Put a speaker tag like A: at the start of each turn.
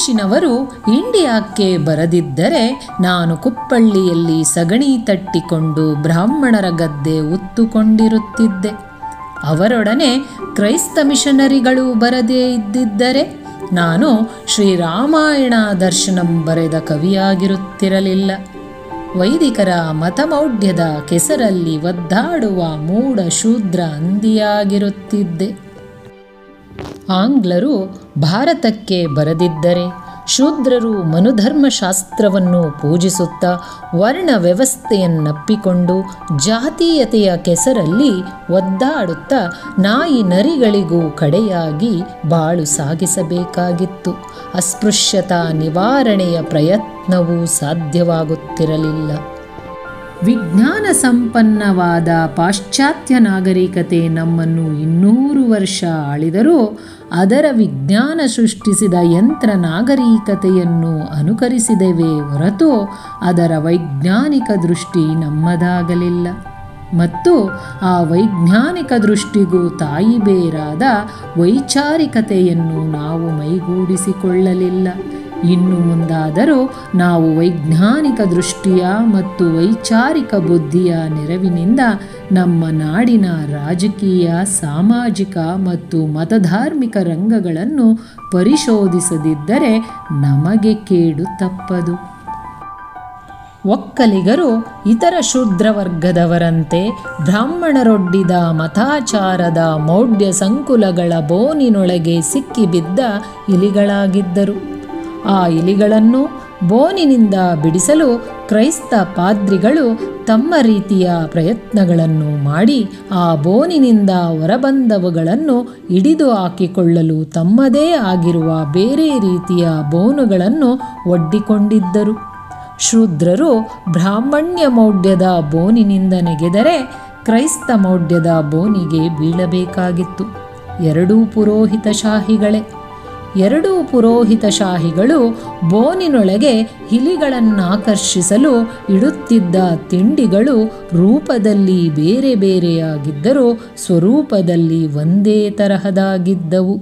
A: ಬ್ರಿಟಿಷಿನವರು ಇಂಡಿಯಾಕ್ಕೆ ಬರದಿದ್ದರೆ ನಾನು ಕುಪ್ಪಳ್ಳಿಯಲ್ಲಿ ಸಗಣಿ ತಟ್ಟಿಕೊಂಡು ಬ್ರಾಹ್ಮಣರ ಗದ್ದೆ ಉತ್ತುಕೊಂಡಿರುತ್ತಿದ್ದೆ. ಅವರೊಡನೆ ಕ್ರೈಸ್ತ ಮಿಷನರಿಗಳು ಬರದೇ ಇದ್ದಿದ್ದರೆ ನಾನು ಶ್ರೀರಾಮಾಯಣ ದರ್ಶನಂ ಬರೆದ ಕವಿಯಾಗಿರುತ್ತಿರಲಿಲ್ಲ. ವೈದಿಕರ ಮತಮೌಢ್ಯದ ಕೆಸರಲ್ಲಿ ಒದ್ದಾಡುವ ಮೂಢ ಶೂದ್ರ ಅಂದಿಯಾಗಿರುತ್ತಿದ್ದೆ. ಆಂಗ್ಲರು ಭಾರತಕ್ಕೆ ಬರದಿದ್ದರೆ ಶೂದ್ರರು ಮನುಧರ್ಮಶಾಸ್ತ್ರವನ್ನು ಪೂಜಿಸುತ್ತಾ ವರ್ಣ ವ್ಯವಸ್ಥೆಯನ್ನಪ್ಪಿಕೊಂಡು ಜಾತೀಯತೆಯ ಕೆಸರಲ್ಲಿ ಒದ್ದಾಡುತ್ತಾ ನಾಯಿ ನರಿಗಳಿಗೂ ಕಡೆಯಾಗಿ ಬಾಳು ಸಾಗಿಸಬೇಕಾಗಿತ್ತು. ಅಸ್ಪೃಶ್ಯತಾ ನಿವಾರಣೆಯ ಪ್ರಯತ್ನವೂ ಸಾಧ್ಯವಾಗುತ್ತಿರಲಿಲ್ಲ. ವಿಜ್ಞಾನ ಸಂಪನ್ನವಾದ ಪಾಶ್ಚಾತ್ಯ ನಾಗರಿಕತೆ ನಮ್ಮನ್ನು 200 ವರ್ಷ ಆಳಿದರೂ ಅದರ ವಿಜ್ಞಾನ ಸೃಷ್ಟಿಸಿದ ಯಂತ್ರ ನಾಗರಿಕತೆಯನ್ನು ಅನುಕರಿಸಿದೆವೇ ಹೊರತು ಅದರ ವೈಜ್ಞಾನಿಕ ದೃಷ್ಟಿ ನಮ್ಮದಾಗಲಿಲ್ಲ. ಮತ್ತು ಆ ವೈಜ್ಞಾನಿಕ ದೃಷ್ಟಿಗೂ ತಾಯಿಬೇರಾದ ವೈಚಾರಿಕತೆಯನ್ನು ನಾವು ಮೈಗೂಡಿಸಿಕೊಳ್ಳಲಿಲ್ಲ. ಇನ್ನು ಮುಂದಾದರೂ ನಾವು ವೈಜ್ಞಾನಿಕ ದೃಷ್ಟಿಯ ಮತ್ತು ವೈಚಾರಿಕ ಬುದ್ಧಿಯ ನೆರವಿನಿಂದ ನಮ್ಮ ನಾಡಿನ ರಾಜಕೀಯ, ಸಾಮಾಜಿಕ ಮತ್ತು ಮತಧಾರ್ಮಿಕ ರಂಗಗಳನ್ನು ಪರಿಶೋಧಿಸದಿದ್ದರೆ ನಮಗೆ ಕೇಡು ತಪ್ಪದು. ಒಕ್ಕಲಿಗರು ಇತರ ಶೂದ್ರವರ್ಗದವರಂತೆ ಬ್ರಾಹ್ಮಣರೊಡ್ಡಿದ ಮತಾಚಾರದ ಮೌಢ್ಯ ಸಂಕುಲಗಳ ಬೋನಿನೊಳಗೆ ಸಿಕ್ಕಿಬಿದ್ದ ಇಲಿಗಳಾಗಿದ್ದರು. ಆ ಇಲಿಗಳನ್ನು ಬೋನಿನಿಂದ ಬಿಡಿಸಲು ಕ್ರೈಸ್ತ ಪಾದ್ರಿಗಳು ತಮ್ಮ ರೀತಿಯ ಪ್ರಯತ್ನಗಳನ್ನು ಮಾಡಿ ಆ ಬೋನಿನಿಂದ ಹೊರಬಂದವುಗಳನ್ನು ಹಿಡಿದು ಹಾಕಿಕೊಳ್ಳಲು ತಮ್ಮದೇ ಆಗಿರುವ ಬೇರೆ ರೀತಿಯ ಬೋನುಗಳನ್ನು ಒಡ್ಡಿಕೊಂಡಿದ್ದರು. ಶೂದ್ರರು ಬ್ರಾಹ್ಮಣ್ಯ ಮೌಢ್ಯದ ಬೋನಿನಿಂದ ನೆಗೆದರೆ ಕ್ರೈಸ್ತ ಮೌಢ್ಯದ ಬೋನಿಗೆ ಬೀಳಬೇಕಾಗಿತ್ತು. ಎರಡೂ ಪುರೋಹಿತಶಾಹಿಗಳೇ. ಎರಡೂ ಪುರೋಹಿತಶಾಹಿಗಳು ಬೋನಿನೊಳಗೆ ಇಲಿಗಳನ್ನಾಕರ್ಷಿಸಲು ಇಡುತ್ತಿದ್ದ ತಿಂಡಿಗಳು ರೂಪದಲ್ಲಿ ಬೇರೆ ಬೇರೆಯಾಗಿದ್ದರೂ ಸ್ವರೂಪದಲ್ಲಿ ಒಂದೇ ತರಹದಾಗಿದ್ದವು.